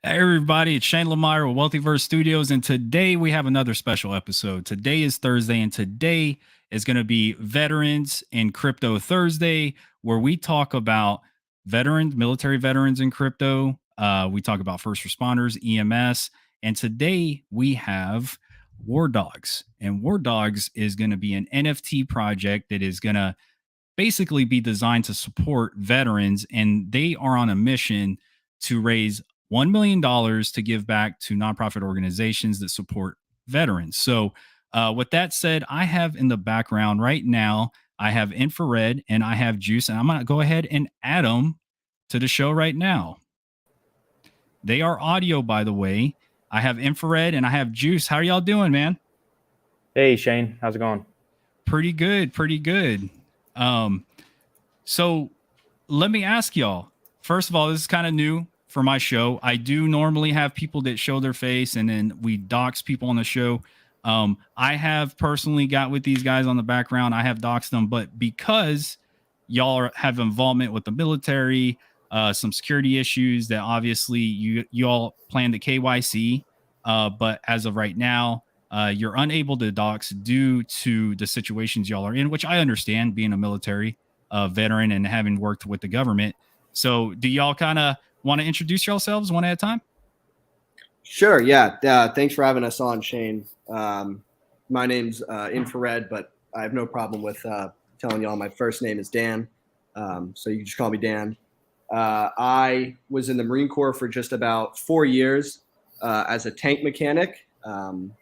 Hey everybody, it's Shane Lemire with Wealthyverse Studios, and today we have another special episode. Today is Thursday, and today is going to be Veterans in Crypto Thursday, where we talk about veterans, military veterans in crypto. We talk about first responders, EMS, and today we have Wardawgs. And Wardawgs is going to be an NFT project that is going to basically be designed to support veterans, and they are on a mission to raise $1 million to give back to nonprofit organizations that support veterans. So, with that said, I have in the background right now, I have Infrared and I have Juice, and I'm going to go ahead and add them to the show right now. They are audio, by the way. I have Infrared and I have Juice. How are y'all doing, man? Hey Shane, how's it going? Pretty good, pretty good. Um, so let me ask y'all. First of all, this is kind of new for my show. I do normally have people that show their face and then we dox people on the show. I have personally got with these guys on the background. I have doxed them, but because have involvement with the military, some security issues that obviously you all plan the KYC, but as of right now, you're unable to dox due to the situations y'all are in, which I understand being a military veteran and having worked with the government. So, do y'all kind of want to introduce yourselves one at a time? Sure. Yeah. Thanks for having us on, Shane. My name's Infrared, but I have no problem with telling y'all my first name is Dan. So you can just call me Dan. I was in the Marine Corps for just about 4 years as a tank mechanic. And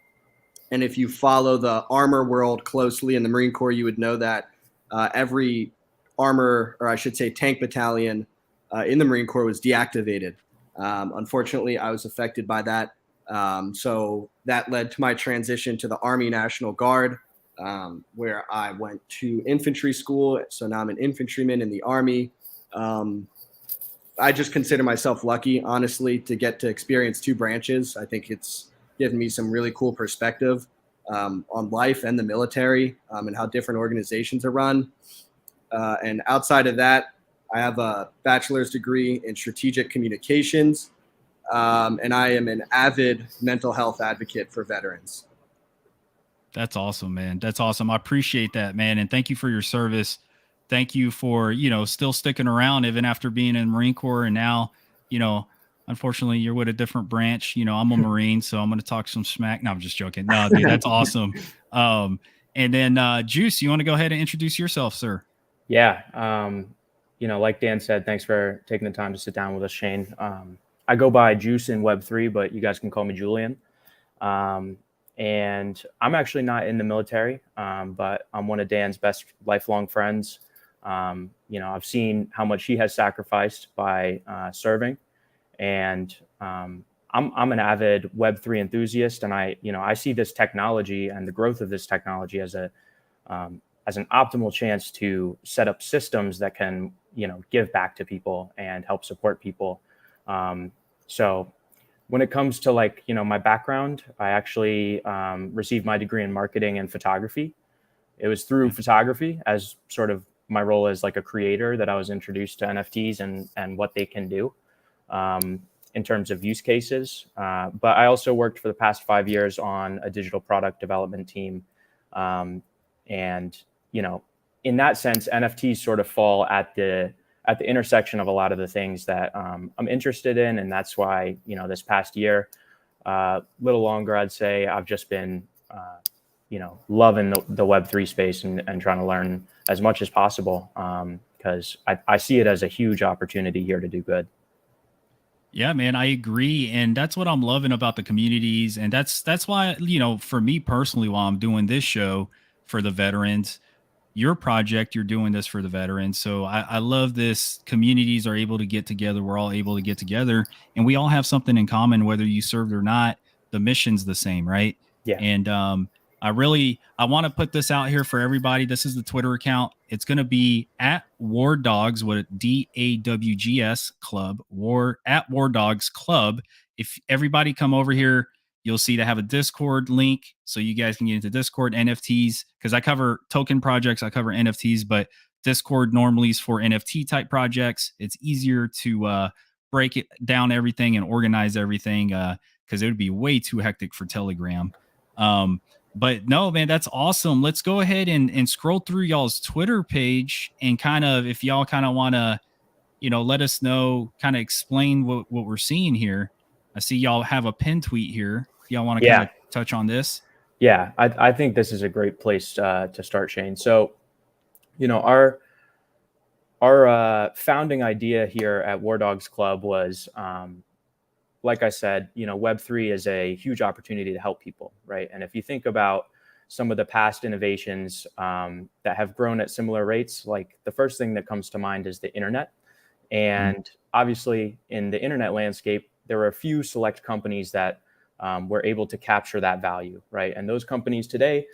if you follow the armor world closely in the Marine Corps, you would know that every armor, or I should say tank battalion in the Marine Corps was deactivated. Unfortunately, I was affected by that. So that led to my transition to the Army National Guard, where I went to infantry school. So now I'm an infantryman in the Army. I just consider myself lucky, honestly, to get to experience two branches. I think it's given me some really cool perspective on life and the military and how different organizations are run. And outside of that, I have a bachelor's degree in strategic communications, and I am an avid mental health advocate for veterans. That's awesome, man. That's awesome. I appreciate that, man. And thank you for your service. Thank you for, still sticking around even after being in the Marine Corps. And now, you know, unfortunately, you're with a different branch. I'm a Marine, so I'm going to talk some smack. No, I'm just joking. No, dude, that's awesome. And then, Juice, you want to go ahead and introduce yourself, sir? Yeah, like Dan said, thanks for taking the time to sit down with us, Shane. I go by Juice in Web3, but you guys can call me Julian. And I'm actually not in the military, but I'm one of Dan's best lifelong friends. I've seen how much he has sacrificed by serving, and I'm an avid Web3 enthusiast, and I see this technology and the growth of this technology as an optimal chance to set up systems that can give back to people and help support people. So when it comes to my background, I actually received my degree in marketing and photography. It was through photography, as sort of my role as like a creator, that I was introduced to NFTs and what they can do in terms of use cases. But I also worked for the past 5 years on a digital product development team. And in that sense, NFTs sort of fall at the intersection of a lot of the things that I'm interested in. And that's why, this past year, a little longer, I'd say, I've just been, loving the Web3 space and trying to learn as much as possible because I see it as a huge opportunity here to do good. Yeah, man, I agree. And that's what I'm loving about the communities. And that's why, for me personally, while I'm doing this show for the veterans, your project, you're doing this for the veterans. So I love this. Communities are able to get together. We're all able to get together and we all have something in common, whether you served or not. The mission's the same, right? Yeah. And I want to put this out here for everybody. This is the Twitter account. It's going to be at Wardawgs with DAWGS Club, at Wardawgs Club. If everybody come over here, you'll see they have a Discord link so you guys can get into Discord NFTs, because I cover token projects, I cover NFTs, but Discord normally is for NFT type projects. It's easier to break it down everything and organize everything because it would be way too hectic for Telegram. But no, man, that's awesome. Let's go ahead and scroll through y'all's Twitter page and kind of, if y'all kind of want to, let us know, kind of explain what we're seeing here. I see y'all have a pin tweet here. Y'all want to kind of touch on this? Yeah, I think this is a great place to start, Shane. So, our founding idea here at Wardawgs Club was, like I said, Web3 is a huge opportunity to help people, right? And if you think about some of the past innovations that have grown at similar rates, like the first thing that comes to mind is the internet. And obviously, in the internet landscape, there were a few select companies that were able to capture that value, right? And those companies today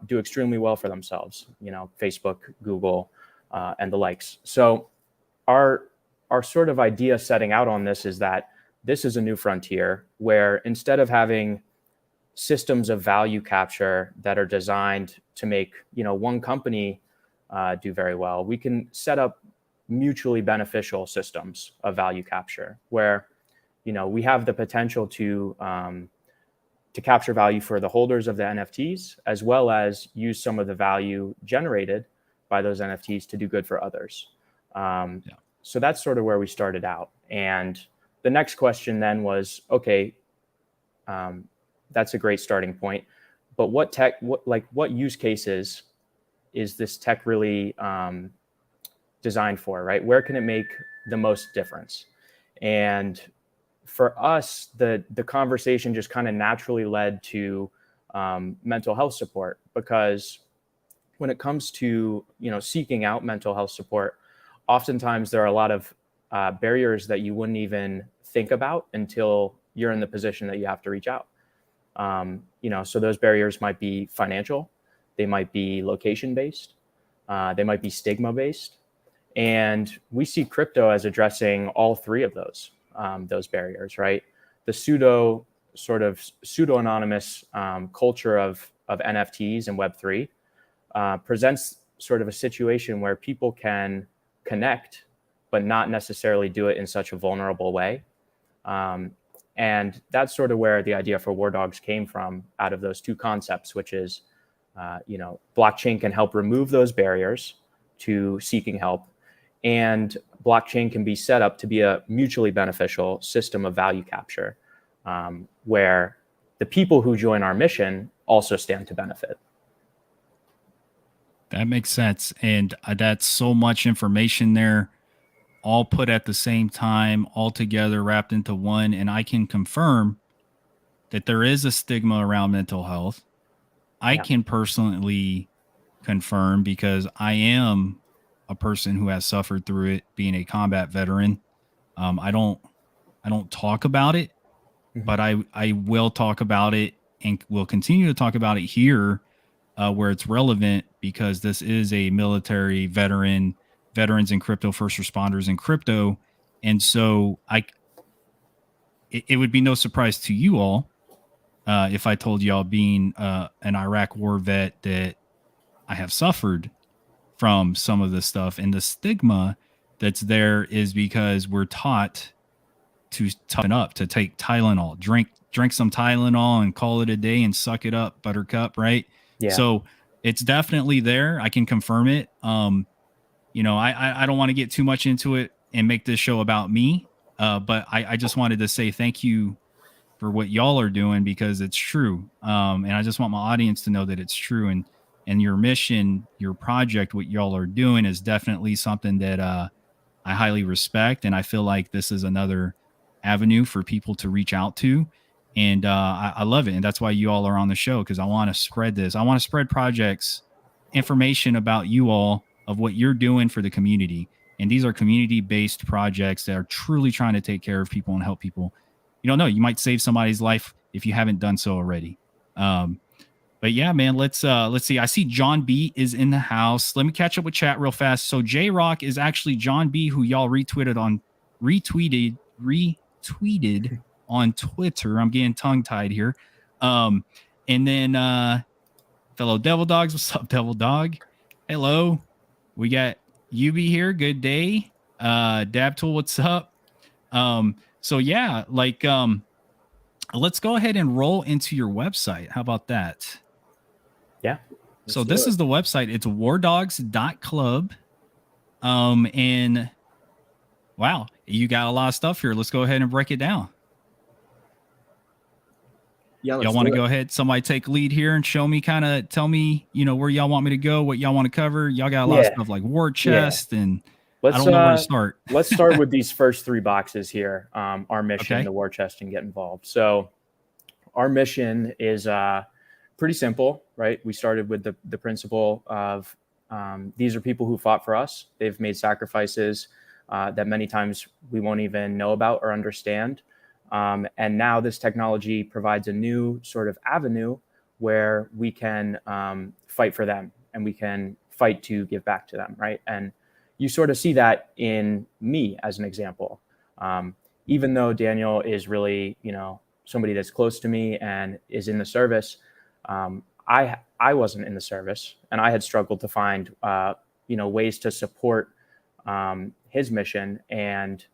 do extremely well for themselves, Facebook, Google, and the likes. So our sort of idea setting out on this is that this is a new frontier where instead of having systems of value capture that are designed to make, one company do very well, we can set up mutually beneficial systems of value capture where, we have the potential to capture value for the holders of the NFTs, as well as use some of the value generated by those NFTs to do good for others. So that's sort of where we started out. And the next question then was, okay, that's a great starting point, but what use cases is this tech really designed for, right? Where can it make the most difference? And for us, the conversation just kind of naturally led to mental health support, because when it comes to, seeking out mental health support, oftentimes there are a lot of barriers that you wouldn't even think about until you're in the position that you have to reach out. So those barriers might be financial, they might be location-based, they might be stigma-based. And we see crypto as addressing all three of those barriers, right? The pseudo-anonymous culture of NFTs and Web3 presents sort of a situation where people can connect, but not necessarily do it in such a vulnerable way. And that's sort of where the idea for Wardawgs came from, out of those two concepts, which is, blockchain can help remove those barriers to seeking help, and blockchain can be set up to be a mutually beneficial system of value capture, where the people who join our mission also stand to benefit. That makes sense. And that's so much information there, all put at the same time, all together, wrapped into one. And I can confirm that there is a stigma around mental health. I can personally confirm, because I am a person who has suffered through it, being a combat veteran. I don't talk about it, but I will talk about it, and will continue to talk about it here where it's relevant, because this is a military veterans in crypto, first responders in crypto. And so it would be no surprise to you all if I told y'all, being an Iraq war vet, that I have suffered from some of this stuff. And the stigma that's there is because we're taught to toughen up, to take Tylenol, drink some Tylenol and call it a day and suck it up, buttercup, right? Yeah. So it's definitely there. I can confirm it. I don't want to get too much into it and make this show about me, but I just wanted to say thank you for what y'all are doing, because it's true. And I just want my audience to know that it's true. And your mission, your project, what y'all are doing is definitely something that I highly respect. And I feel like this is another avenue for people to reach out to. And I love it. And that's why you all are on the show, because I want to spread this. I want to spread projects, information about you all, of what you're doing for the community. And these are community-based projects that are truly trying to take care of people and help people. You don't know, you might save somebody's life if you haven't done so already. But yeah, man, let's see. I see John B is in the house. Let me catch up with chat real fast. So J Rock is actually John B, who y'all retweeted on Twitter. I'm getting tongue tied here. And then fellow Devil Dogs, what's up, Devil Dog? Hello. We got UB here. Good day. Dabtool, what's up? So yeah, like let's go ahead and roll into your website. How about that? Yeah. So this is the website. It's wardawgs.club. And wow, you got a lot of stuff here. Let's go ahead and break it down. Yeah, Y'all want to go ahead? Somebody take lead here and show me, tell me, where y'all want me to go, what y'all want to cover. Y'all got a lot of stuff like war chest, and I don't know where to start. Let's start with these first 3 boxes here. Our mission, the war chest, and get involved. So our mission is pretty simple, right? We started with the principle of these are people who fought for us. They've made sacrifices that many times we won't even know about or understand. And now this technology provides a new sort of avenue where we can fight for them, and we can fight to give back to them, right? And you sort of see that in me as an example. Even though Daniel is really, somebody that's close to me and is in the service, I wasn't in the service, and I had struggled to find, ways to support his mission. And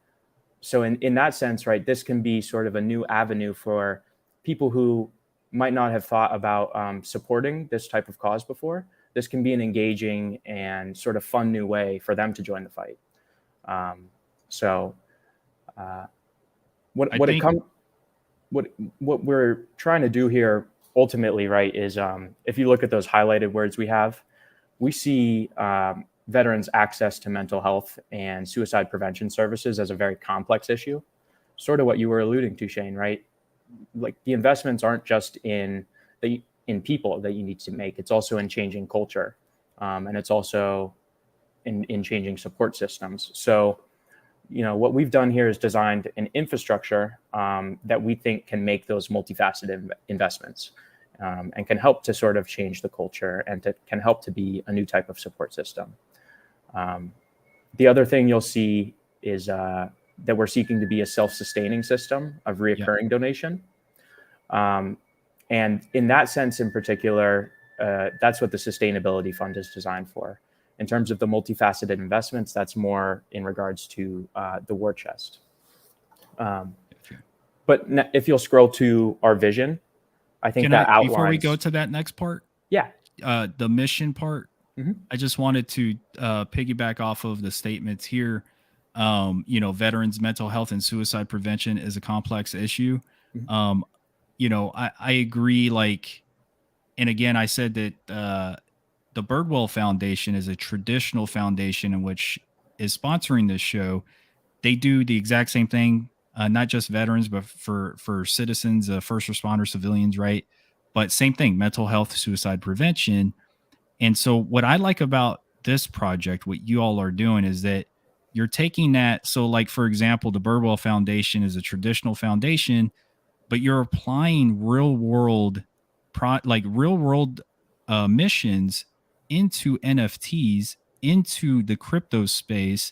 so in that sense, right, this can be sort of a new avenue for people who might not have thought about supporting this type of cause before. This can be an engaging and sort of fun new way for them to join the fight. What we're trying to do here ultimately, right, is if you look at those highlighted words we see veterans' access to mental health and suicide prevention services as a very complex issue. Sort of what you were alluding to, Shane, right? Like the investments aren't just in people that you need to make. It's also in changing culture, and it's also in changing support systems. So, what we've done here is designed an infrastructure that we think can make those multifaceted investments, and can help to sort of change the culture, and can help to be a new type of support system. The other thing you'll see is that we're seeking to be a self-sustaining system of reoccurring donation. And in that sense in particular, that's what the Sustainability Fund is designed for. In terms of the multifaceted investments, that's more in regards to the war chest. But if you'll scroll to our vision, I think outlines... Before we go to that next part, the mission part, I just wanted to piggyback off of the statements here. Veterans' mental health and suicide prevention is a complex issue. I agree. And again, I said that the Birdwell Foundation is a traditional foundation in which is sponsoring this show. They do the exact same thing, not just veterans, but for citizens, first responders, civilians, right? But same thing, mental health, suicide prevention. And so what I like about this project, what you all are doing, is that you're taking that. So like, for example, the Birdwell Foundation is a traditional foundation, but you're applying real world missions into NFTs, into the crypto space,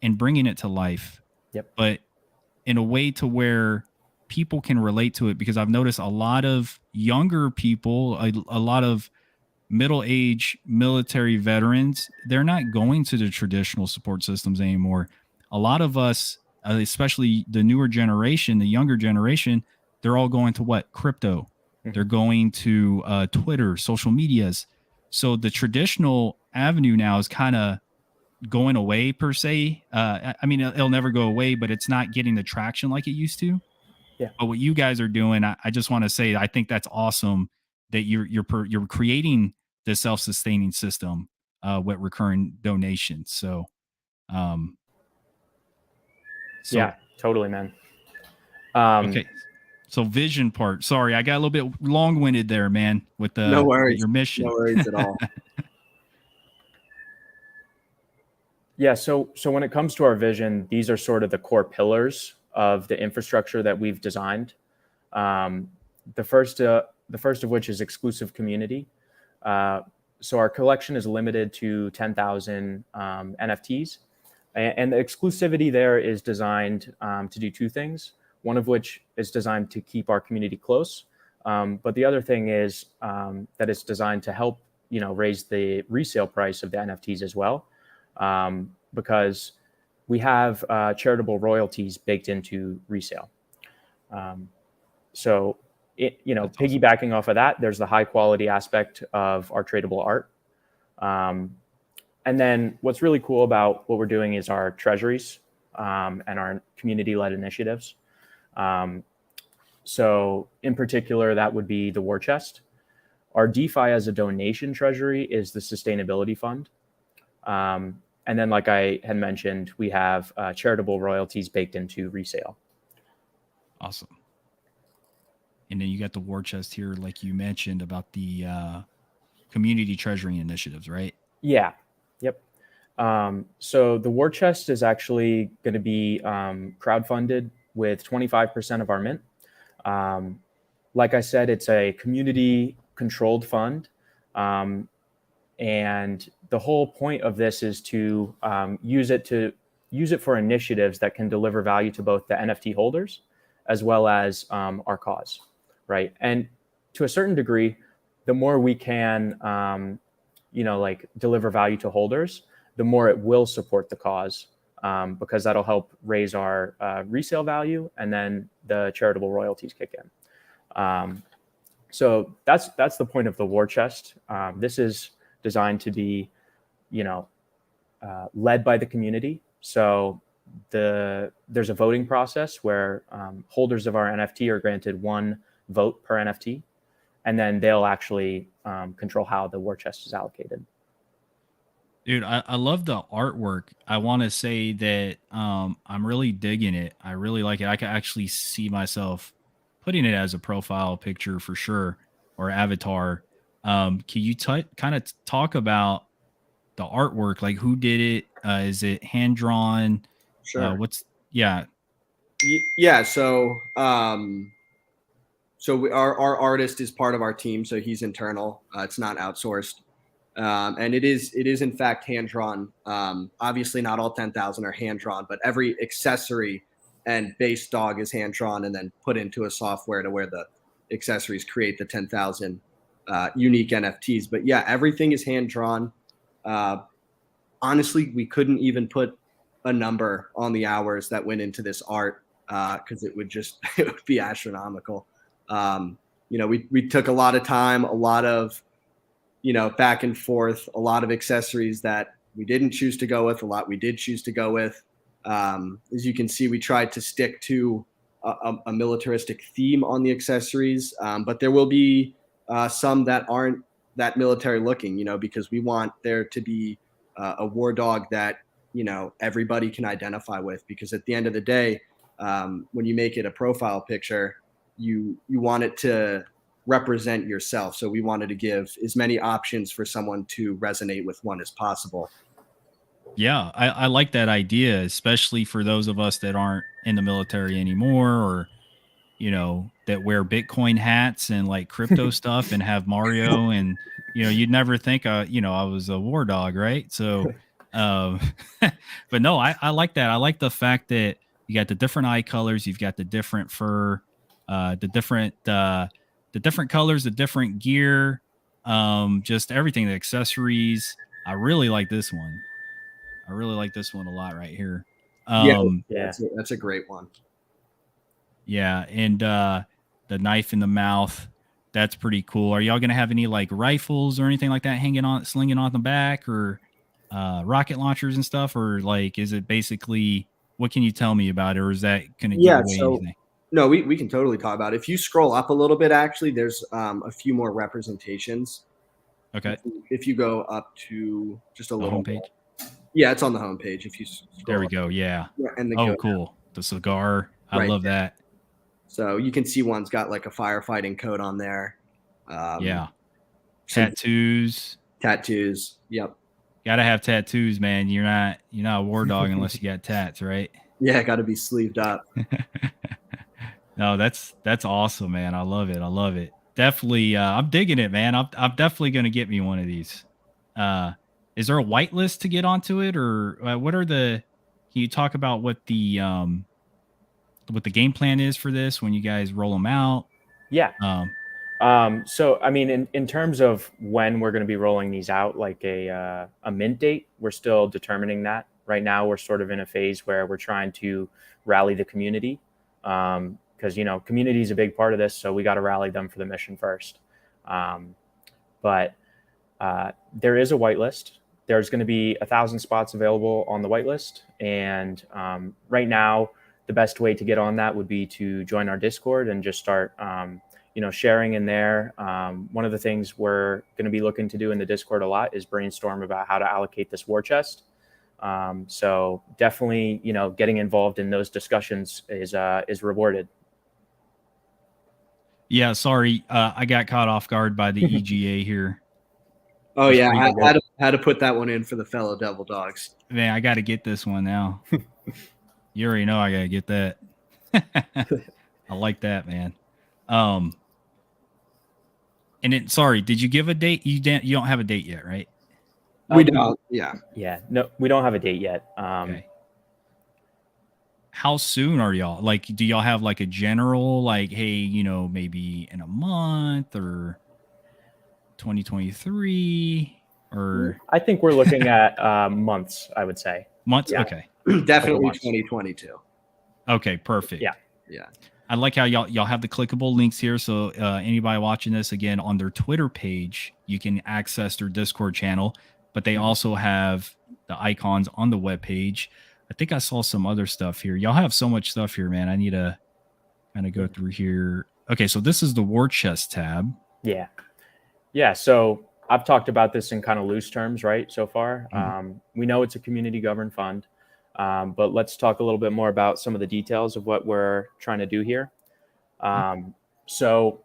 and bringing it to life. Yep. But in a way to where people can relate to it, because I've noticed a lot of younger people, a lot of middle-aged military veterans, they're not going to the traditional support systems anymore. A lot of us, especially the newer generation, the younger generation, they're all going to what? Crypto. They're going to Twitter, social medias. So the traditional avenue now is kind of going away per se. I mean, it'll never go away, but it's not getting the traction like it used to. Yeah. But what you guys are doing, I just want to say, I think that's awesome that you're creating this self-sustaining system with recurring donations. So, yeah, totally, man. Okay. So vision part. Sorry, I got a little bit long-winded there, man, with no worries. With your mission. No worries at all. Yeah. So when it comes to our vision, these are sort of the core pillars of the infrastructure that we've designed. The first of which is exclusive community. So our collection is limited to 10,000 NFTs, and the exclusivity there is designed to do 2 things. One of which is designed to keep our community close, but the other thing is that it's designed to help raise the resale price of the NFTs as well, because we have charitable royalties baked into resale. So, piggybacking off of that, there's the high quality aspect of our tradable art. And then what's really cool about what we're doing is our treasuries and our community-led initiatives. So in particular, that would be the war chest. Our DeFi as a donation treasury is the sustainability fund. And then, like I had mentioned, we have charitable royalties baked into resale. Awesome. And then you got the war chest here, like you mentioned about the community treasury initiatives, right? Yeah. Yep. So the war chest is actually going to be crowdfunded with 25% of our mint. Like I said, it's a community-controlled fund. And the whole point of this is to use it for initiatives that can deliver value to both the NFT holders as well as our cause, right? And to a certain degree, the more we can, deliver value to holders, the more it will support the cause, because that'll help raise our resale value, and then the charitable royalties kick in. So that's the point of the war chest. This is designed to be, led by the community. So there's a voting process where holders of our NFT are granted one vote per NFT, and then they'll actually control how the war chest is allocated. Dude, I love the artwork. I want to say that I'm really digging it. I really like it. I can actually see myself putting it as a profile picture for sure, or avatar. Can you kind of talk about the artwork? Like, who did it? Is it hand drawn? Sure. Yeah. Yeah. So, our artist is part of our team, so he's internal. It's not outsourced. And it is in fact hand drawn. Obviously not all 10,000 are hand drawn, but every accessory and base dog is hand drawn and then put into a software to where the accessories create the 10,000 unique NFTs. But yeah, everything is hand drawn. Honestly, we couldn't even put a number on the hours that went into this art because it would be astronomical. We took a lot of time, a lot of back and forth, a lot of accessories that we didn't choose to go with, a lot we did choose to go with. As you can see, we tried to stick to a militaristic theme on the accessories, but there will be some that aren't that military looking, because we want there to be a war dog that, everybody can identify with, because at the end of the day, when you make it a profile picture, you want it to represent yourself. So we wanted to give as many options for someone to resonate with one as possible. Yeah, I like that idea, especially for those of us that aren't in the military anymore, or that wear Bitcoin hats and like crypto stuff and have Mario, and you'd never think I was a war dog, right? So but no, I like that. I like the fact that you got the different eye colors, you've got the different fur, the different colors, the different gear, just everything, the accessories. I really like this one. I really like this one a lot right here. Yeah, that's a great one. Yeah, and the knife in the mouth, that's pretty cool. Are y'all gonna have any like rifles or anything like that slinging on the back, or rocket launchers and stuff, or like is it basically, what can you tell me about it, or is that gonna give away anything? No, we can totally talk about it. If you scroll up a little bit, actually, there's a few more representations. Okay. If you go up to just a little homepage. Yeah, it's on the homepage. If you there we go. Yeah. And cool. The cigar. I love that. So you can see one's got like a firefighting coat on there. Yeah. Tattoos. Yep. Gotta have tattoos, man. You're not a war dog unless you got tats, right? Yeah, got to be sleeved up. No, that's awesome, man. I love it. Definitely, I'm digging it, man. I'm definitely gonna get me one of these. Is there a whitelist to get onto it, or what are the? Can you talk about what the game plan is for this when you guys roll them out? Yeah. So I mean, in terms of when we're going to be rolling these out, like a mint date, we're still determining that. right now we're sort of in a phase where we're trying to rally the community, because community is a big part of this, so we got to rally them for the mission first. But there is a whitelist. There's going to be 1,000 spots available on the whitelist, and right now the best way to get on that would be to join our Discord and just start sharing in there. One of the things we're going to be looking to do in the Discord a lot is brainstorm about how to allocate this war chest. So definitely, getting involved in those discussions is rewarded. Yeah, sorry, I got caught off guard by the EGA here. Oh yeah, I had to put that one in for the fellow Devil Dogs. Man, I got to get this one now. You already know I got to get that. I like that, man. And then, sorry, did you give a date? You don't have a date yet, right? We don't. Yeah. No, we don't have a date yet. Okay. How soon are y'all? Like, do y'all have like a general, like, hey, maybe in a month or 2023 or? I think we're looking at months, I would say. Months? Yeah. Okay. Definitely 2022. Okay, perfect. Yeah. I like how y'all have the clickable links here. So anybody watching this, again, on their Twitter page, you can access their Discord channel, but they also have the icons on the webpage. I think I saw some other stuff here. Y'all have so much stuff here, man. I need to kind of go through here. Okay, so this is the War Chest tab. Yeah. So I've talked about this in kind of loose terms, right, so far. We know it's a community governed fund, but let's talk a little bit more about some of the details of what we're trying to do here. So,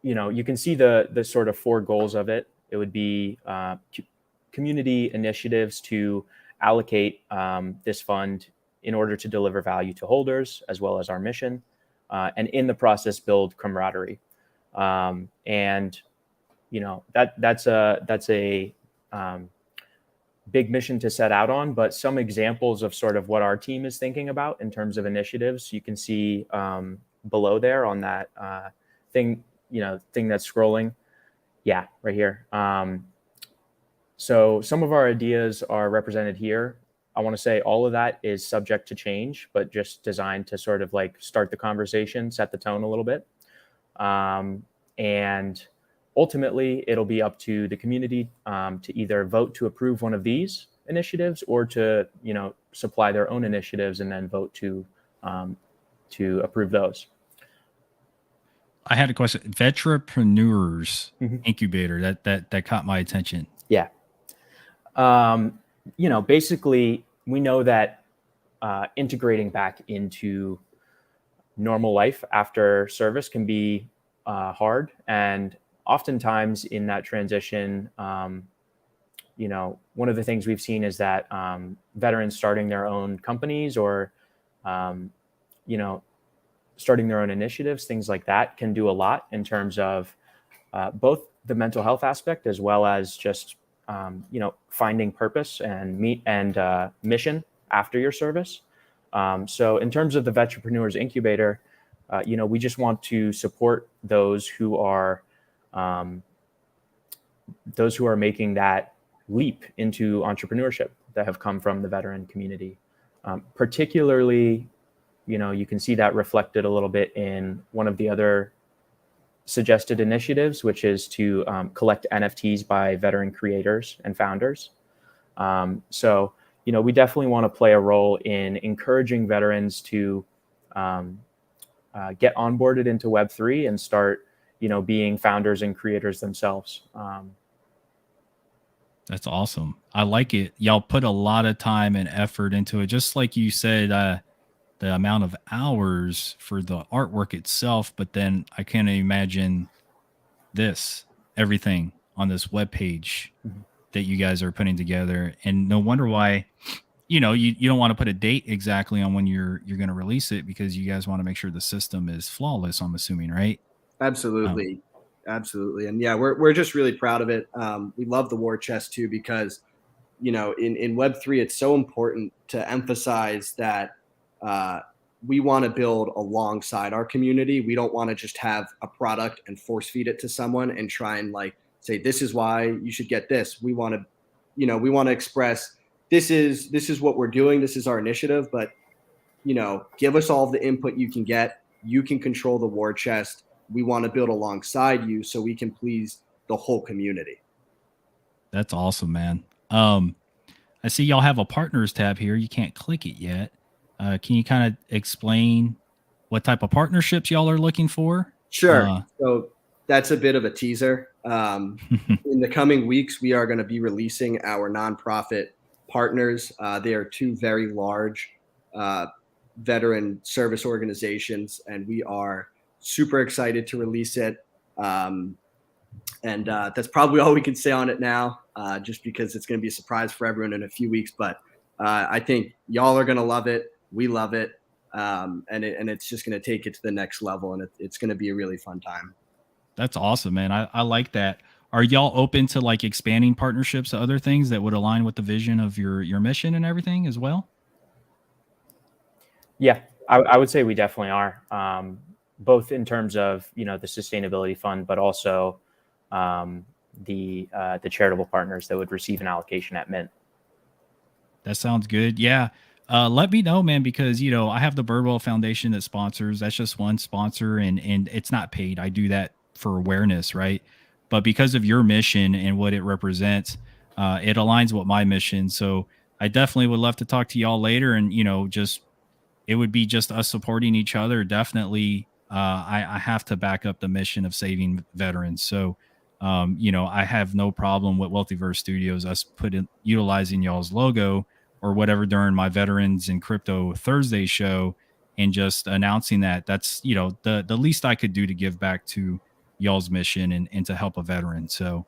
you can see the sort of 4 goals of it. It would be community initiatives to allocate this fund in order to deliver value to holders, as well as our mission, and in the process build camaraderie. And that's a big mission to set out on. But some examples of sort of what our team is thinking about in terms of initiatives, you can see below there on that thing that's scrolling. Yeah, right here. So some of our ideas are represented here. I want to say all of that is subject to change, but just designed to sort of like start the conversation, set the tone a little bit. And ultimately, it'll be up to the community to either vote to approve one of these initiatives or to, supply their own initiatives and then vote to approve those. I had a question. Vetrapreneurs Incubator, that caught my attention. Yeah. Basically, we know that integrating back into normal life after service can be hard. And oftentimes in that transition, one of the things we've seen is that veterans starting their own companies or, starting their own initiatives, things like that can do a lot in terms of both the mental health aspect as well as just finding purpose and mission after your service. So in terms of the Vetrapreneurs Incubator, we just want to support those who are making that leap into entrepreneurship that have come from the veteran community. Particularly, you can see that reflected a little bit in one of the other suggested initiatives, which is to collect NFTs by veteran creators and founders. So, we definitely want to play a role in encouraging veterans to get onboarded into Web3 and start, being founders and creators themselves. That's awesome. I like it. Y'all put a lot of time and effort into it. Just like you said, the amount of hours for the artwork itself, but then I can't imagine everything on this webpage that you guys are putting together. And no wonder why, you don't want to put a date exactly on when you're going to release it, because you guys want to make sure the system is flawless, I'm assuming, right? Absolutely. Absolutely. And yeah, we're just really proud of it. We love the war chest too, because, in Web3, it's so important to emphasize that we want to build alongside our community. We don't want to just have a product and force feed it to someone and try and say, this is why you should get this. We want to, we want to express this is what we're doing. This is our initiative, but give us all the input you can get. You can control the war chest. We want to build alongside you so we can please the whole community. That's awesome, man. I see y'all have a partners tab here. You can't click it yet. Can you kind of explain what type of partnerships y'all are looking for? Sure. So that's a bit of a teaser. In the coming weeks, we are going to be releasing our nonprofit partners. They are two very large veteran service organizations, and we are super excited to release it. And that's probably all we can say on it now, just because it's going to be a surprise for everyone in a few weeks. But I think y'all are going to love it. We love it. And it's just going to take it to the next level, and it's going to be a really fun time. That's awesome, man. I like that. Are y'all open to like expanding partnerships to other things that would align with the vision of your mission and everything as well? Yeah, I would say we definitely are, both in terms of, the sustainability fund, but also the charitable partners that would receive an allocation at Mint. That sounds good. Yeah. Let me know, man, because, I have the Birdwell Foundation that sponsors. That's just one sponsor, and it's not paid. I do that for awareness, right? But because of your mission and what it represents, it aligns with my mission. So I definitely would love to talk to y'all later, and, it would be just us supporting each other. Definitely, I have to back up the mission of saving veterans. So, I have no problem with Wealthyverse Studios, us utilizing y'all's logo or whatever during my Veterans and Crypto Thursday show, and just announcing that. That's, the least I could do to give back to y'all's mission and to help a veteran. So,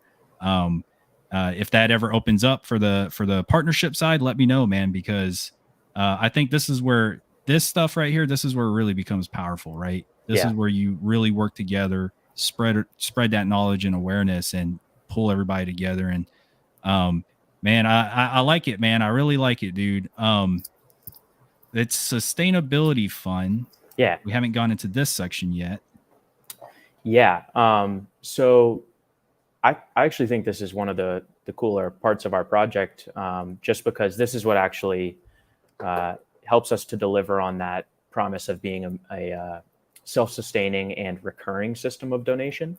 if that ever opens up for the partnership side, let me know, man, because I think this is where this stuff right here, this is where it really becomes powerful, right? This is where you really work together, spread that knowledge and awareness, and pull everybody together. And man, I like it, man. I really like it, dude. It's sustainability fun. Yeah. We haven't gone into this section yet. Yeah. So I actually think this is one of the cooler parts of our project, just because this is what actually helps us to deliver on that promise of being a self-sustaining and recurring system of donation.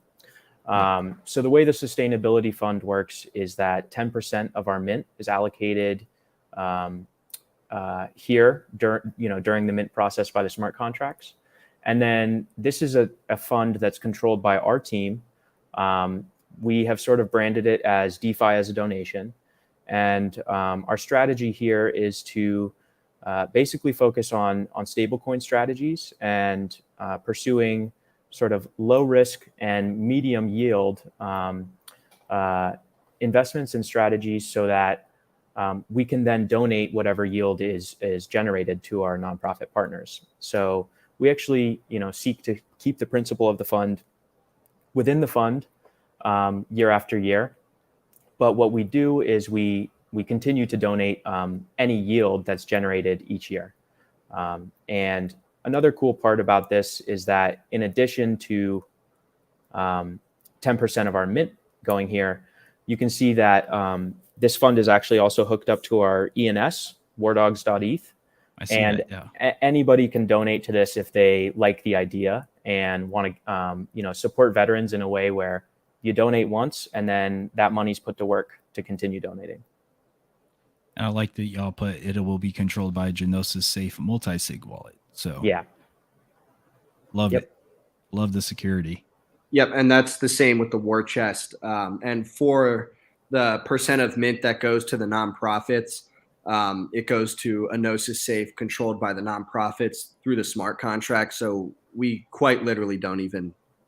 So the way the sustainability fund works is that 10% of our mint is allocated here during the mint process by the smart contracts. And then this is a fund that's controlled by our team. We have sort of branded it as DeFi as a donation. And our strategy here is to basically focus on stablecoin strategies and pursuing sort of low risk and medium yield investments and strategies, so that we can then donate whatever yield is generated to our nonprofit partners. So we actually, seek to keep the principle of the fund within the fund year after year. But what we do is we continue to donate any yield that's generated each year. And another cool part about this is that in addition to 10% of our mint going here, you can see that this fund is actually also hooked up to our ENS, Wardawgs.eth. And anybody can donate to this if they like the idea and want to support veterans in a way where you donate once and then that money's put to work to continue donating. I like that y'all put it will be controlled by a Genosis safe multi-sig wallet. So yeah, love it. Love the security. Yep, and that's the same with the war chest. And for the percent of mint that goes to the nonprofits, it goes to a Gnosis safe controlled by the nonprofits through the smart contract. So we quite literally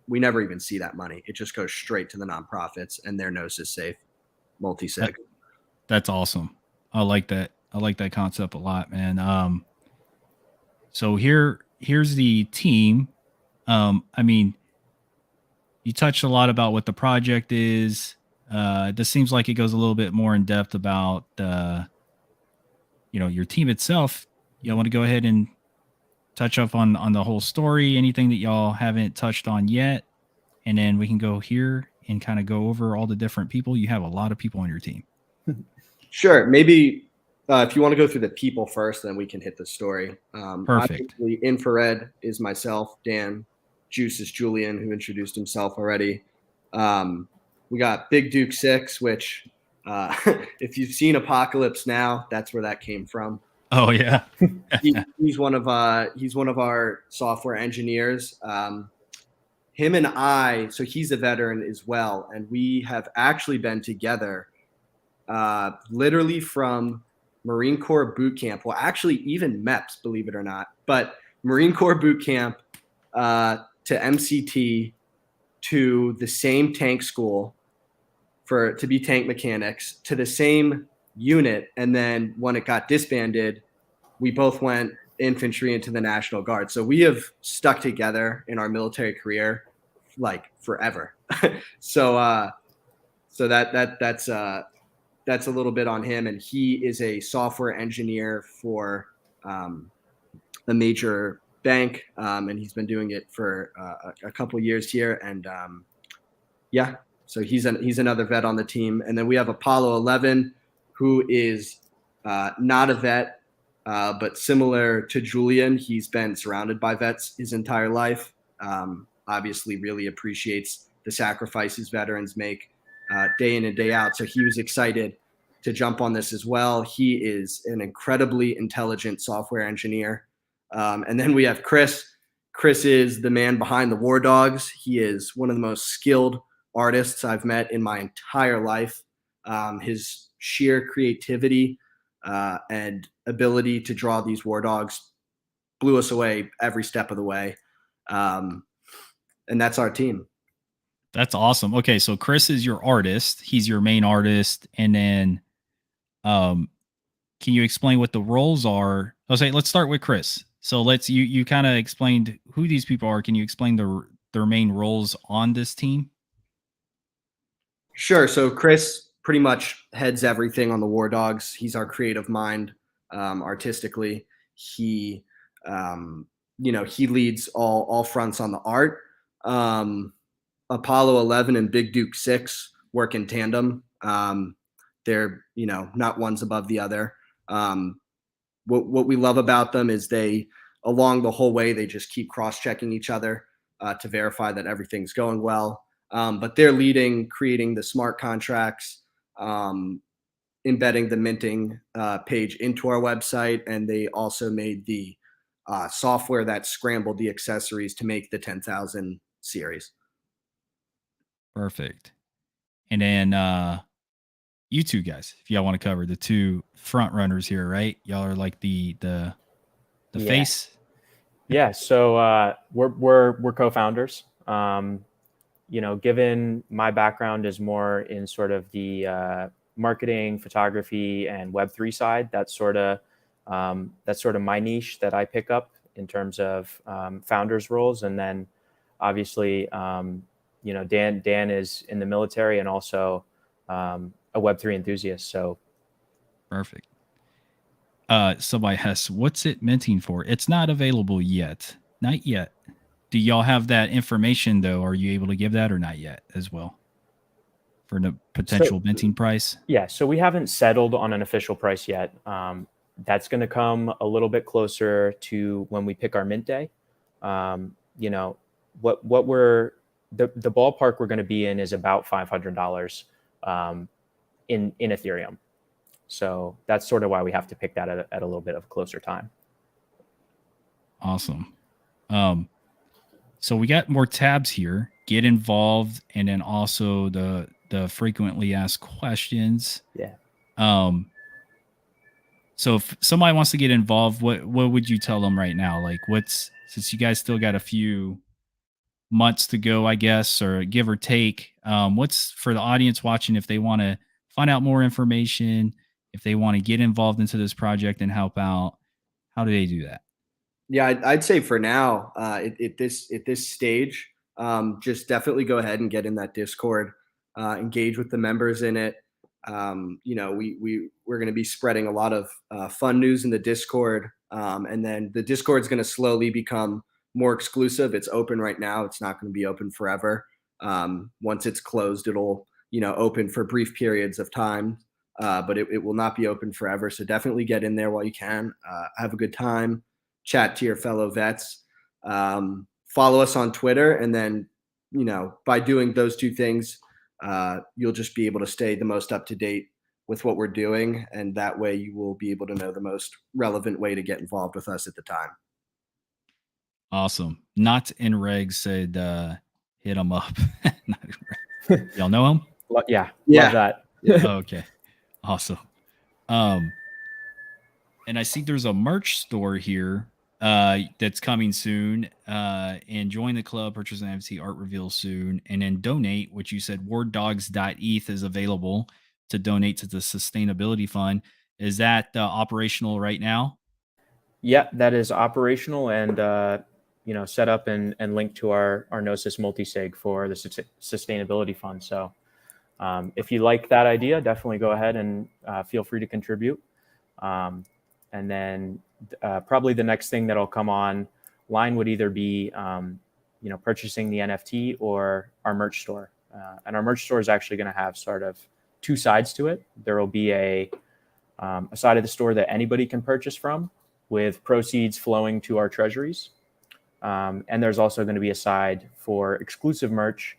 we never even see that money. It just goes straight to the nonprofits and their Gnosis safe multi-sig. That's awesome. I like that. I like that concept a lot, man. So here's the team. I mean, you touched a lot about what the project is. This seems like it goes a little bit more in depth about your team itself. You want to go ahead and touch up on the whole story, anything that y'all haven't touched on yet, and then we can go here and kind of go over all the different people. You have a lot of people on your team. Sure. Maybe If you want to go through the people first, then we can hit the story. Perfect. Obviously, Infrared is myself, Dan. Juice is Julian, who introduced himself already. We got Big Duke 6, which if you've seen Apocalypse Now, that's where that came from. Oh yeah. He's one of our software engineers. Him and I, so he's a veteran as well, and we have actually been together literally from Marine Corps boot camp. Well, actually, even MEPS, believe it or not, but Marine Corps boot camp to MCT to the same tank school to be tank mechanics to the same unit, and then when it got disbanded, we both went infantry into the National Guard. So we have stuck together in our military career like forever. so that's a little bit on him, and he is a software engineer for a major bank, and he's been doing it for a couple years here. And so he's another vet on the team. And then we have Apollo 11, who is not a vet, but similar to Julian, he's been surrounded by vets his entire life. Obviously, really appreciates the sacrifices veterans make day in and day out. So he was excited to jump on this as well. He is an incredibly intelligent software engineer. And then we have Chris. Chris is the man behind the Wardawgs. He is one of the most skilled artists I've met in my entire life. His sheer creativity and ability to draw these Wardawgs blew us away every step of the way. And that's our team. That's awesome. Okay, so Chris is your artist. He's your main artist. And then can you explain what the roles are? Let's start with Chris. So you kind of explained who these people are. Can you explain their main roles on this team? Sure. So Chris pretty much heads everything on the Wardawgs. He's our creative mind artistically. He he leads all fronts on the art. Apollo 11 and Big Duke 6 work in tandem. They're, not one's above the other. What we love about them is along the whole way, they just keep cross-checking each other to verify that everything's going well. But they're creating the smart contracts, embedding the minting page into our website, and they also made the software that scrambled the accessories to make the 10,000 series. Perfect. And then you two guys, if y'all want to cover the two front runners here, right? Y'all are like the face. Yeah. So we're co-founders. Given my background is more in sort of the marketing, photography, and Web3 side, that's sort of my niche that I pick up in terms of founders roles. And then obviously, Dan is in the military and also a Web3 enthusiast. So perfect. Somebody asks, what's it minting for? It's not available yet. Not yet. Do y'all have that information though? Are you able to give that or not yet as well for the potential minting price? Yeah. So we haven't settled on an official price yet. That's going to come a little bit closer to when we pick our mint day. The ballpark we're going to be in is about $500 in Ethereum. So that's sort of why we have to pick that at a little bit of a closer time. Awesome. So we got more tabs here. Get involved, and then also the frequently asked questions. Yeah. So if somebody wants to get involved, what would you tell them right now? Like, since you guys still got a few months to go, I guess, or give or take, what's for the audience watching, if they want to find out more information, if they want to get involved into this project and help out, how do they do that? Yeah, I'd say for now, at this stage, just definitely go ahead and get in that Discord, engage with the members in it. We're going to be spreading a lot of fun news in the Discord, and then the Discord is going to slowly become more exclusive. It's open right now. It's not going to be open forever. Once it's closed, it'll open for brief periods of time. but it will not be open forever. So definitely get in there while you can. Have a good time, chat to your fellow vets, follow us on Twitter. And then, by doing those two things, you'll just be able to stay the most up to date with what we're doing. And that way you will be able to know the most relevant way to get involved with us at the time. Awesome. Not in Reg said, hit him up. Not in Reg. Y'all know him? Yeah. Yeah. Love that. Okay. Awesome. And I see there's a merch store here that's coming soon. And join the club, purchase an NFT art reveal soon, and then donate, which you said Wardawgs.eth is available to donate to the sustainability fund. Is that operational right now? Yeah, that is operational and set up and linked to our Gnosis multisig for the sustainability fund. So if you like that idea, definitely go ahead and feel free to contribute. And then probably the next thing that'll come online would either be purchasing the NFT or our merch store. And our merch store is actually going to have sort of two sides to it. There will be a side of the store that anybody can purchase from, with proceeds flowing to our treasuries. And there's also going to be a side for exclusive merch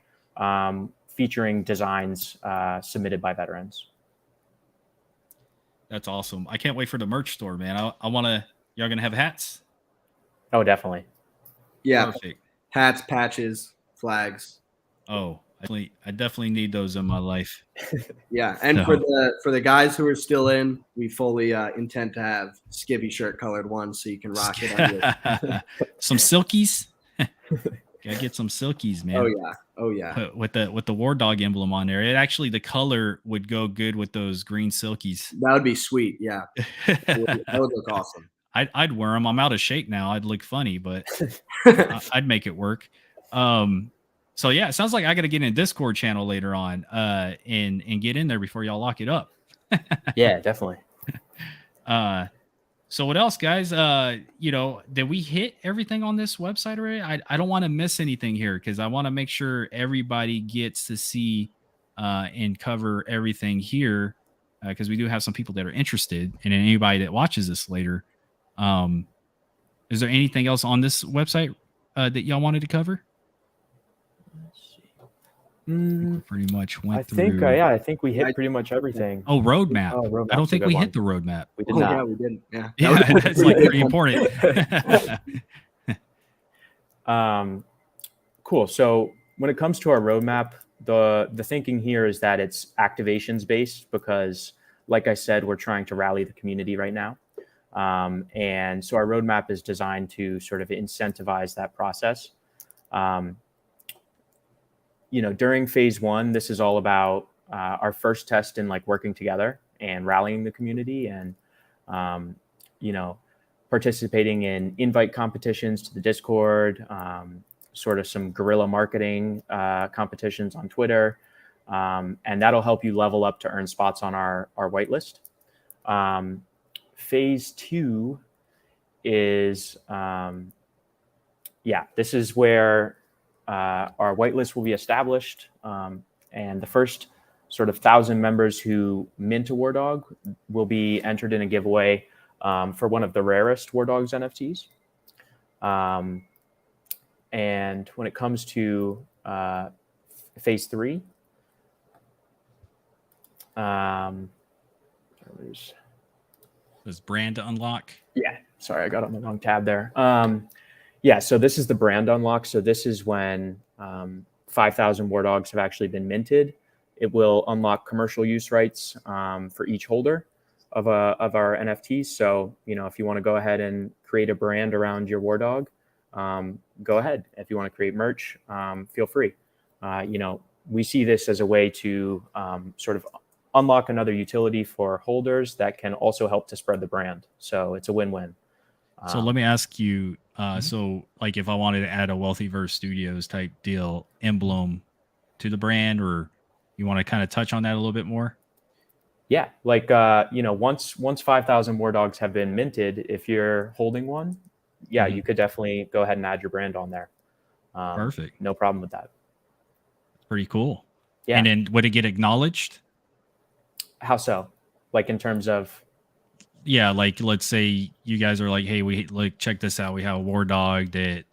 featuring designs submitted by veterans. That's awesome. I can't wait for the merch store, man. I want to, y'all going to have hats? Oh, definitely. Yeah. Perfect. Hats, patches, flags. Oh, I definitely need those in my life. Yeah, and for the guys who are still in, we fully intend to have skivvy shirt colored ones so you can rock it on some silkies. Gotta get some silkies, man. Oh yeah. With the War Dog emblem on there. It actually, the color would go good with those green silkies. That would be sweet. Yeah, that would look awesome. I'd wear them. I'm out of shape now. I'd look funny, but I'd make it work. So yeah, it sounds like I got to get in a Discord channel later on, and get in there before y'all lock it up. Yeah, definitely. So what else, guys? Did we hit everything on this website already? I don't want to miss anything here because I want to make sure everybody gets to see and cover everything here, because we do have some people that are interested, and then anybody that watches this later. Is there anything else on this website that y'all wanted to cover? Pretty much went through. I think we hit pretty much everything. Oh, roadmap. I don't think we hit the roadmap. We did not. Yeah, we didn't. Yeah, that's like pretty important. Cool. So when it comes to our roadmap, the thinking here is that it's activations based because, like I said, we're trying to rally the community right now. And so our roadmap is designed to sort of incentivize that process. During phase one, this is all about our first test in like working together and rallying the community and, participating in invite competitions to the Discord, sort of some guerrilla marketing competitions on Twitter. And that'll help you level up to earn spots on our whitelist. Phase two is, this is where our whitelist will be established, and the first sort of 1,000 members who mint a Wardawg will be entered in a giveaway for one of the rarest Wardawgs NFTs. And when it comes to phase three, There's brand to unlock. Yeah, sorry, I got on the wrong tab there. So this is the brand unlock. So this is when 5,000 Wardawgs have actually been minted. It will unlock commercial use rights for each holder of our NFTs. So, if you want to go ahead and create a brand around your Wardawg, go ahead. If you want to create merch, feel free. We see this as a way to sort of unlock another utility for holders that can also help to spread the brand. So it's a win-win. So let me ask you, so like if I wanted to add a Wealthyverse Studios type deal emblem to the brand, or you want to kind of touch on that a little bit more? Yeah, like, once 5,000 Wardawgs have been minted, if you're holding one, you could definitely go ahead and add your brand on there. Perfect. No problem with that. Pretty cool. Yeah. And then would it get acknowledged? How so? Like in terms of, yeah, like let's say you guys are like, hey, we like check this out. We have a war dog that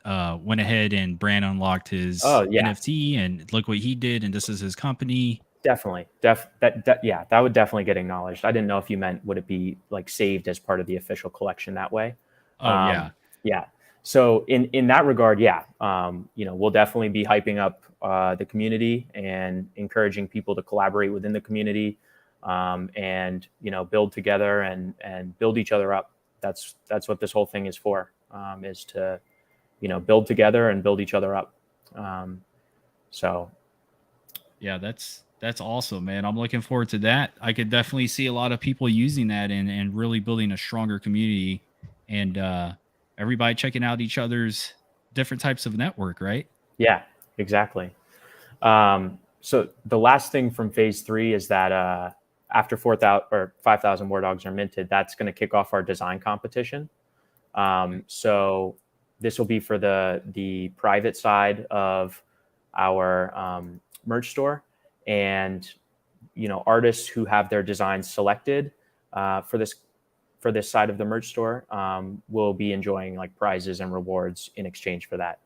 went ahead and brand unlocked his oh yeah, NFT, and look what he did, and this is his company. definitely. That would definitely get acknowledged. I didn't know if you meant would it be like saved as part of the official collection that way. Oh yeah. Yeah. So in that regard, yeah, we'll definitely be hyping up the community and encouraging people to collaborate within the community, and build together and build each other up. That's what this whole thing is for, is to build together and build each other up. So Yeah, that's awesome, man. I'm looking forward to that. I could definitely see a lot of people using that and really building a stronger community, and everybody checking out each other's different types of network, right? yeah, exactly. So the last thing from phase 3 is that after 4,000 or 5,000 Wardawgs are minted, that's going to kick off our design competition. So this will be for the private side of our merch store, and artists who have their designs selected for this side of the merch store will be enjoying like prizes and rewards in exchange for that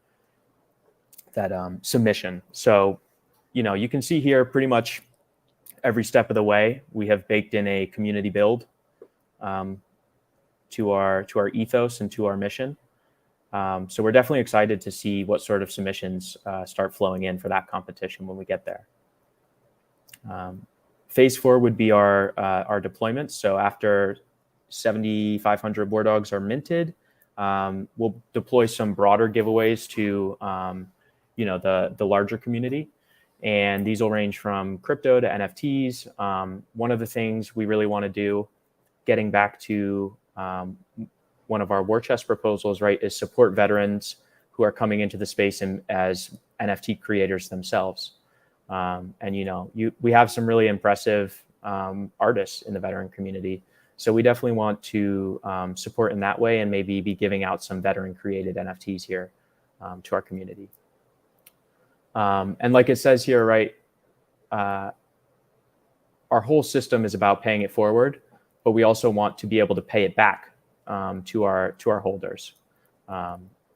submission. So you can see here pretty much every step of the way we have baked in a community build to our ethos and to our mission. So we're definitely excited to see what sort of submissions start flowing in for that competition when we get there. Phase 4 would be our deployments. So after 7,500 Wardawgs are minted, we'll deploy some broader giveaways to the larger community. And these will range from crypto to NFTs. One of the things we really want to do, getting back to one of our war chest proposals, right, is support veterans who are coming into the space and as NFT creators themselves. We have some really impressive artists in the veteran community. So we definitely want to support in that way and maybe be giving out some veteran created NFTs here to our community. And like it says here, right, our whole system is about paying it forward, but we also want to be able to pay it back to our holders.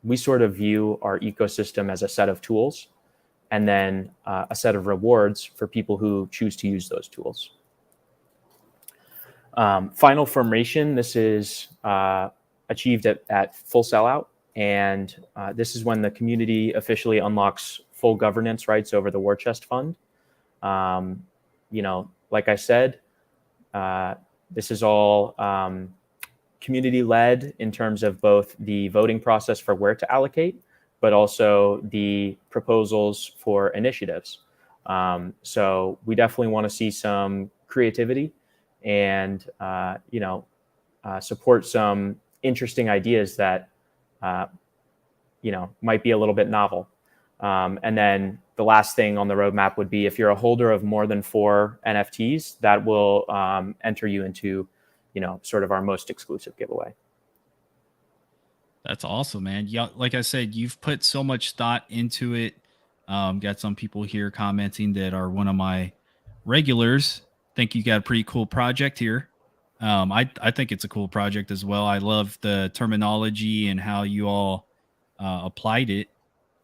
We sort of view our ecosystem as a set of tools, and then a set of rewards for people who choose to use those tools. Final formation, this is achieved at full sellout, and this is when the community officially unlocks full governance rights over the War Chest Fund. Like I said, this is all community-led in terms of both the voting process for where to allocate, but also the proposals for initiatives. So we definitely want to see some creativity and support some interesting ideas that might be a little bit novel. And then the last thing on the roadmap would be if you're a holder of more than 4 NFTs, that will enter you into sort of our most exclusive giveaway. That's awesome, man. Yeah, like I said, you've put so much thought into it. Got some people here commenting that are one of my regulars. Think you got a pretty cool project here. I think it's a cool project as well. I love the terminology and how you all applied it,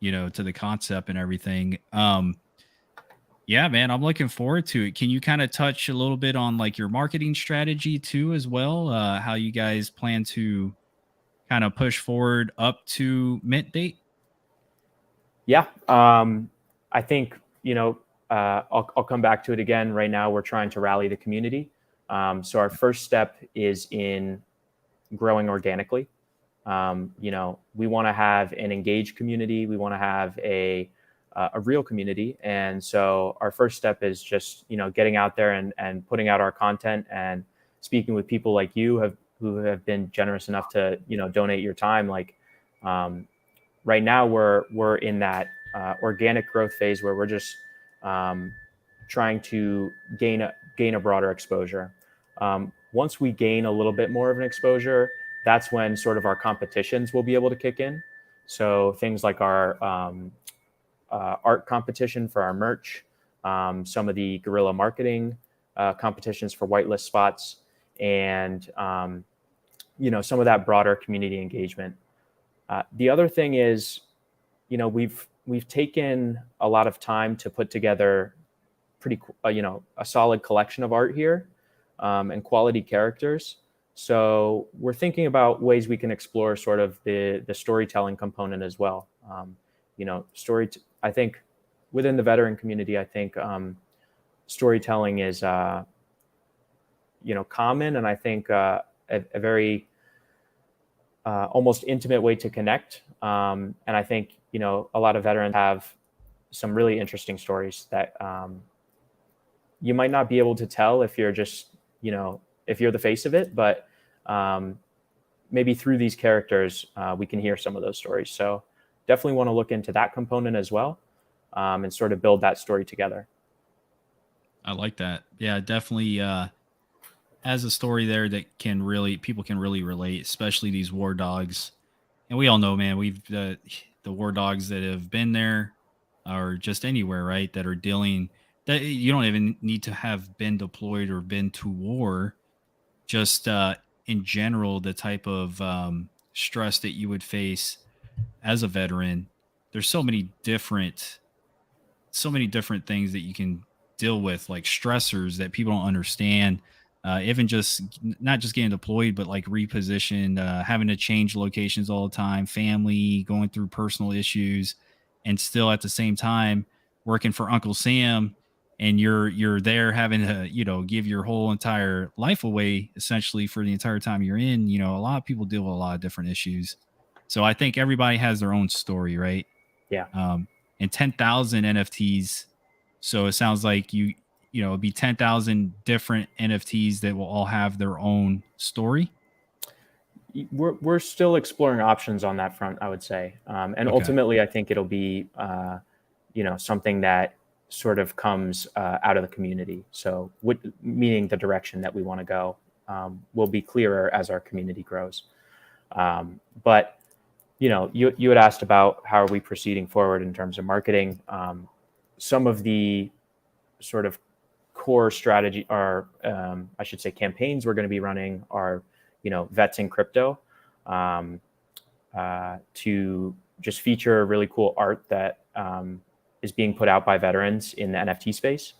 to the concept and everything. Yeah, man, I'm looking forward to it. Can you kind of touch a little bit on like your marketing strategy too, as well? How you guys plan to kind of push forward up to mint date? Yeah, I think I'll come back to it again. Right now, we're trying to rally the community. So our first step is in growing organically. We want to have an engaged community. We want to have a real community. And so our first step is just, getting out there and putting out our content and speaking with people like you who have been generous enough to, donate your time. Like right now we're in that organic growth phase where we're just trying to gain a broader exposure. Once we gain a little bit more of an exposure, that's when sort of our competitions will be able to kick in. So things like our art competition for our merch, some of the guerrilla marketing competitions for whitelist spots, and some of that broader community engagement. The other thing is, we've taken a lot of time to put together a solid collection of art here, and quality characters. So we're thinking about ways we can explore sort of the storytelling component as well. I think within the veteran community, I think storytelling is common, and I think a very almost intimate way to connect. And I think a lot of veterans have some really interesting stories that you might not be able to tell if you're just if you're the face of it, but maybe through these characters we can hear some of those stories. So definitely want to look into that component as well, and sort of build that story together. I like that. Yeah, definitely has a story there that people can really relate, especially these war dogs. And we all know, man, we've the war dogs that have been there or just anywhere, right? That are dealing that you don't even need to have been deployed or been to war. Just in general, the type of stress that you would face as a veteran. There's so many different things that you can deal with, like stressors that people don't understand. Even just not just getting deployed, but like repositioned, having to change locations all the time, family, going through personal issues, and still at the same time working for Uncle Sam. And you're there having to give your whole entire life away essentially for the entire time you're in. A lot of people deal with a lot of different issues. So I think everybody has their own story, right? Yeah. And 10,000 NFTs. So it sounds like it'd be 10,000 different NFTs that will all have their own story. We're still exploring options on that front, I would say. And Okay. ultimately, I think it'll be, something that sort of comes out of the community. So meaning the direction that we want to go will be clearer as our community grows. But you had asked about how are we proceeding forward in terms of marketing. Some of the sort of core strategy, or I should say campaigns we're going to be running are, vets in crypto, to just feature really cool art that is being put out by veterans in the NFT space.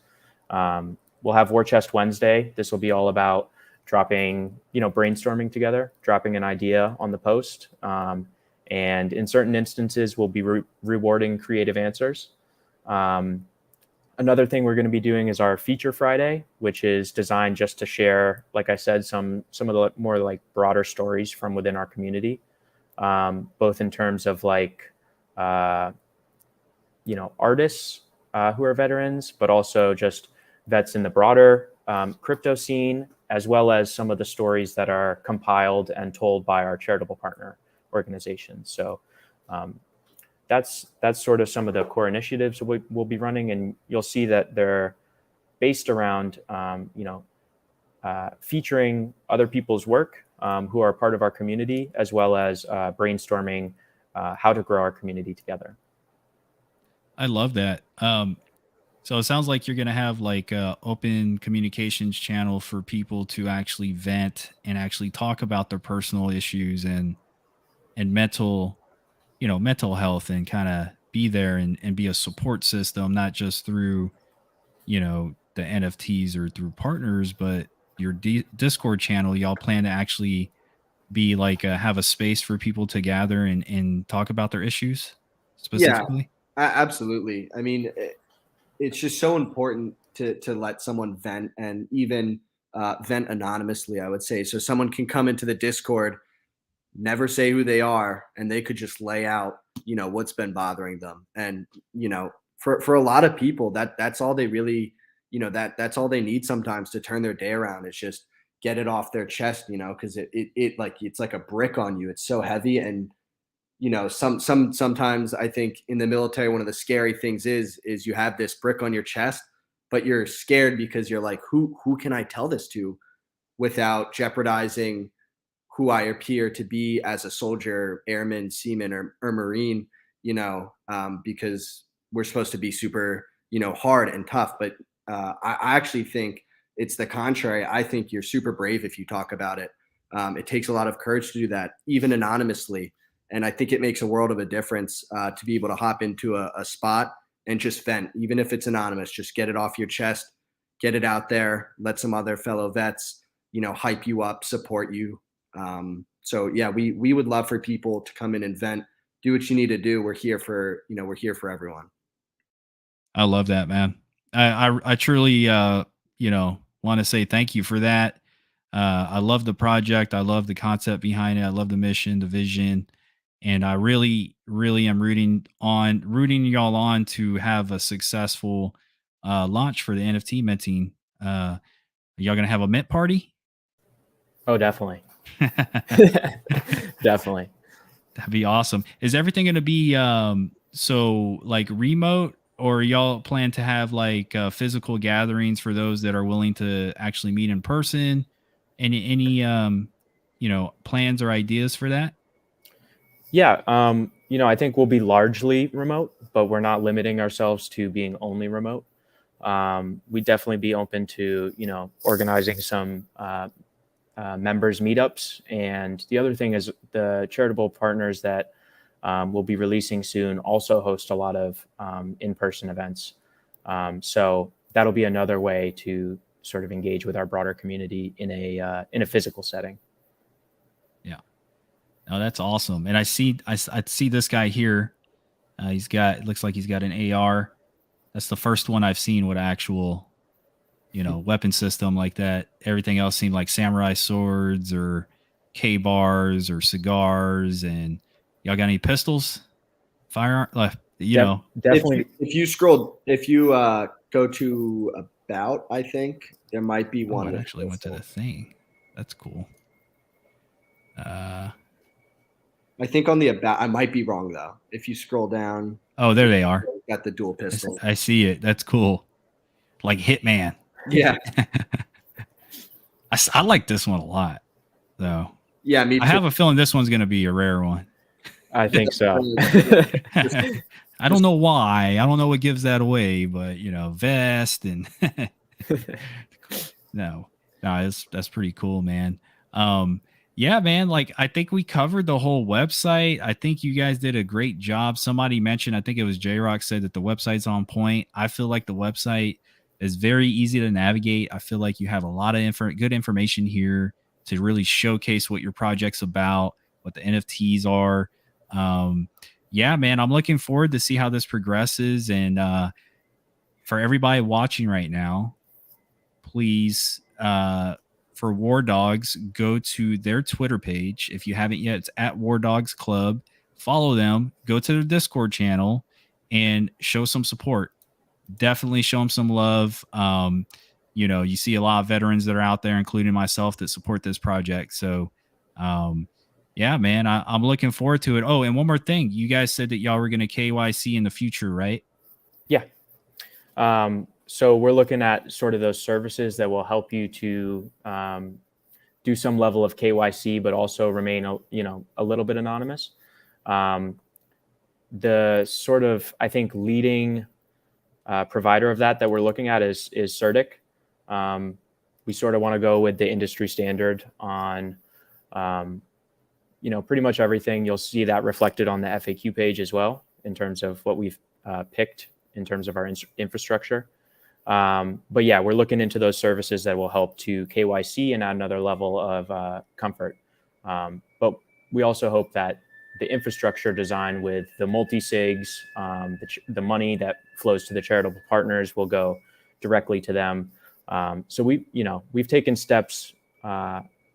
We'll have War Chest Wednesday. This will be all about dropping, brainstorming together, dropping an idea on the post. And in certain instances, we'll be rewarding creative answers. Another thing we're going to be doing is our Feature Friday, which is designed just to share, like I said, some of the more like broader stories from within our community, both in terms of like, artists who are veterans, but also just vets in the broader crypto scene, as well as some of the stories that are compiled and told by our charitable partner organizations. So that's sort of some of the core initiatives we'll be running, and you'll see that they're based around featuring other people's work who are part of our community, as well as brainstorming how to grow our community together. I love that. So it sounds like you're going to have like a open communications channel for people to actually vent and actually talk about their personal issues and mental health, and kind of be there and be a support system, not just through, the NFTs or through partners, but your Discord channel. Y'all plan to actually be like, have a space for people to gather and talk about their issues specifically? Yeah, absolutely. I mean, it's just so important to let someone vent, and even vent anonymously, I would say. So someone can come into the Discord, never say who they are, and they could just lay out, what's been bothering them. And, for a lot of people, that's all they really, that's all they need sometimes to turn their day around, is just get it off their chest, because it like, it's like a brick on you. It's so heavy. And, sometimes I think in the military, one of the scary things is you have this brick on your chest, but you're scared because you're like, who can I tell this to without jeopardizing who I appear to be as a soldier, airman, seaman, or Marine, because we're supposed to be super, hard and tough. But I actually think it's the contrary. I think you're super brave if you talk about it. It takes a lot of courage to do that, even anonymously. And I think it makes a world of a difference to be able to hop into a spot and just vent, even if it's anonymous. Just get it off your chest, get it out there, let some other fellow vets, hype you up, support you. So yeah, we would love for people to come in and vent, do what you need to do. We're here for everyone. I love that, man. I truly, want to say thank you for that. I love the project. I love the concept behind it. I love the mission, the vision, and I really, really am rooting y'all on to have a successful launch for the NFT minting. Are y'all gonna have a mint party? Oh, definitely. Definitely. That'd be awesome. Is everything going to be so like remote, or y'all plan to have like physical gatherings for those that are willing to actually meet in person? Any plans or ideas for that? Yeah. I think we'll be largely remote, but we're not limiting ourselves to being only remote. We'd definitely be open to, organizing some members meetups. And the other thing is the charitable partners that we'll be releasing soon also host a lot of in-person events. So that'll be another way to sort of engage with our broader community in a physical setting. Yeah. Oh, that's awesome. And I see this guy here. It looks like he's got an AR. That's the first one I've seen with actual, weapon system like that. Everything else seemed like samurai swords or K-bars or cigars. And y'all got any pistols? Firearm? Definitely. If you go to about, I think there might be one. I actually went to the thing. That's cool. I think on the about, I might be wrong though. If you scroll down. Oh, there they are. Got the dual pistol. I see it. That's cool. Like Hitman. Yeah. I like this one a lot, though. Yeah, me too. I have a feeling this one's going to be a rare one. I think so. I don't know why. I don't know what gives that away, but vest and no, that's pretty cool, man. Yeah, man. Like, I think we covered the whole website. I think you guys did a great job. Somebody mentioned, I think it was J-Rock, said that the website's on point. I feel like the website is very easy to navigate. I feel like you have a lot of good information here to really showcase what your project's about, what the NFTs are. Yeah, man, I'm looking forward to see how this progresses. And for everybody watching right now, please, for Wardawgs, go to their Twitter page. If you haven't yet, it's at Wardawgs Club. Follow them, go to their Discord channel, and show some support. Definitely show them some love. You see a lot of veterans that are out there, including myself, that support this project. So, yeah, man, I'm looking forward to it. Oh, and one more thing. You guys said that y'all were going to KYC in the future, right? Yeah. So we're looking at sort of those services that will help you to do some level of KYC, but also remain, a little bit anonymous. The sort of, I think, leading provider of that we're looking at is Certic. We sort of want to go with the industry standard on, pretty much everything. You'll see that reflected on the FAQ page as well, in terms of what we've picked in terms of our infrastructure. But yeah, we're looking into those services that will help to KYC and add another level of comfort. But we also hope that the infrastructure design with the multi-sigs, the money that flows to the charitable partners will go directly to them. So we've taken steps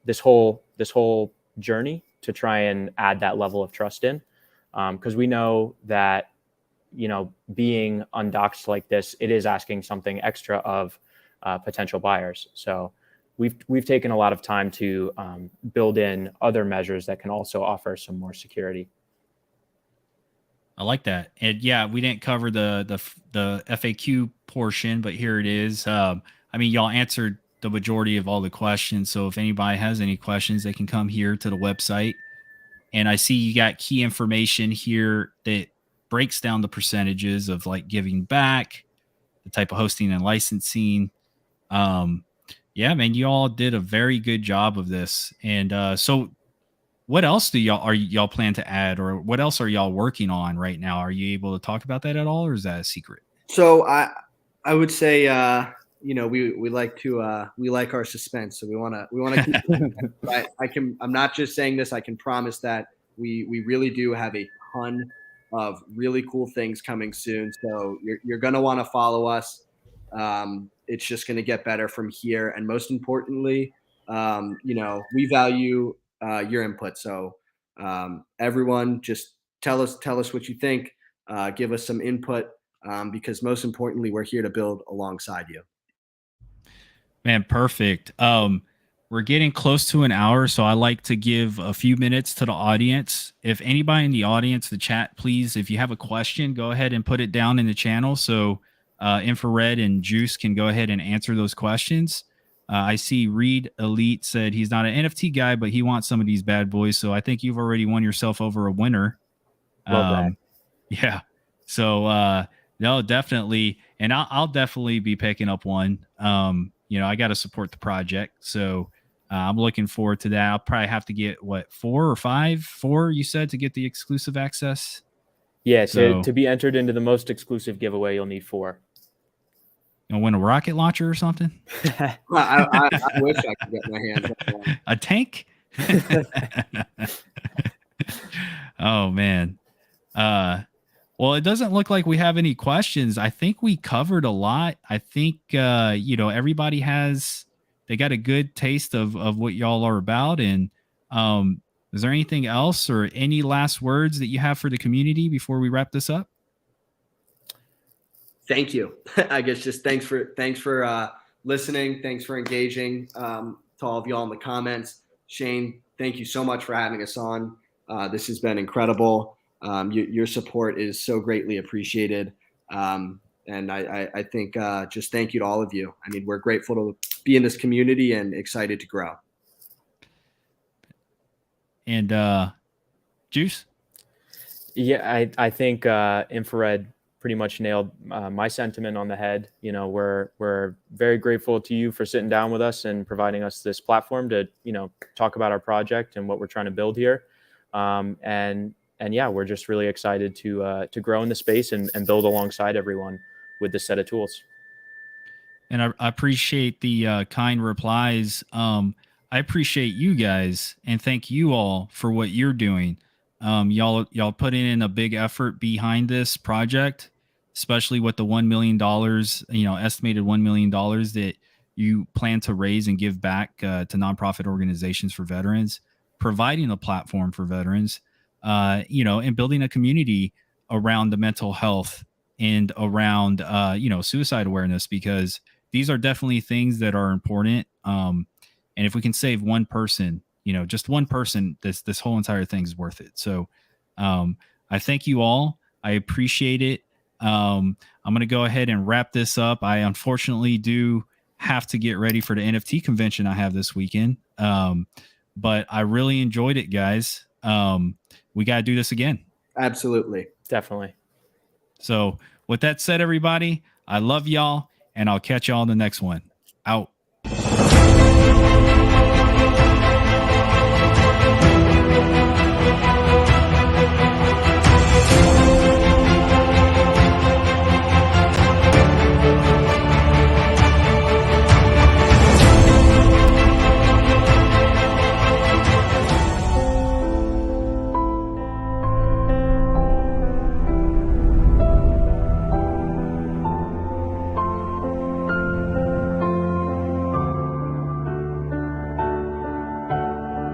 this whole journey to try and add that level of trust in, because we know that being undoxed like this, it is asking something extra of potential buyers. So we've taken a lot of time to build in other measures that can also offer some more security. I like that. And yeah, we didn't cover the FAQ portion, but here it is. Y'all answered the majority of all the questions. So if anybody has any questions, they can come here to the website. And I see you got key information here that breaks down the percentages of like giving back, the type of hosting and licensing. Yeah, man, you all did a very good job of this. And so what else are y'all plan to add, or what else are y'all working on right now? Are you able to talk about that at all, or is that a secret? So I would say we like to we like our suspense, so we want to keep I'm not just saying this. I can promise that we really do have a ton of really cool things coming soon. So you're gonna want to follow us. It's just gonna get better from here, and most importantly, we value your input. So everyone, just tell us what you think. Give us some input, because most importantly, we're here to build alongside you. Man, perfect. We're getting close to an hour, so I like to give a few minutes to the audience. If anybody in the audience, the chat, please, if you have a question, go ahead and put it down in the channel so Infrared and Juice can go ahead and answer those questions. I see Reed Elite said he's not an NFT guy, but he wants some of these bad boys. So I think you've already won yourself over a winner. Love that. Yeah. So no, definitely, and I'll definitely be picking up one. I got to support the project, so I'm looking forward to that. I'll probably have to get four you said, to get the exclusive access. Yeah, So to be entered into the most exclusive giveaway, you'll need 4. you'll win a rocket launcher or something. I wish I could get my hands on one. A tank. Oh man. Well, it doesn't look like we have any questions. I think we covered a lot. I think everybody they got a good taste of what y'all are about. And is there anything else or any last words that you have for the community before we wrap this up? Thank you. I guess just thanks for listening. Thanks for engaging, to all of y'all in the comments. Shane, thank you so much for having us on. This has been incredible. Your support is so greatly appreciated. And I think just thank you to all of you. I mean, we're grateful to be in this community and excited to grow. And Juice? Yeah, I think Infrared pretty much nailed my sentiment on the head. We're very grateful to you for sitting down with us and providing us this platform to talk about our project and what we're trying to build here. And yeah, we're just really excited to grow in the space and build alongside everyone with this set of tools. And I appreciate the kind replies. I appreciate you guys and thank you all for what you're doing. Y'all putting in a big effort behind this project, especially with the $1 million, estimated $1 million that you plan to raise and give back to nonprofit organizations for veterans, providing a platform for veterans, and building a community around the mental health and around, suicide awareness, because these are definitely things that are important. And if we can save one person, just one person, this whole entire thing is worth it. So I thank you all. I appreciate it. I'm going to go ahead and wrap this up. I unfortunately do have to get ready for the NFT convention I have this weekend. But I really enjoyed it, guys. We got to do this again. Absolutely. Definitely. So with that said, everybody, I love y'all, and I'll catch y'all in the next one. Out.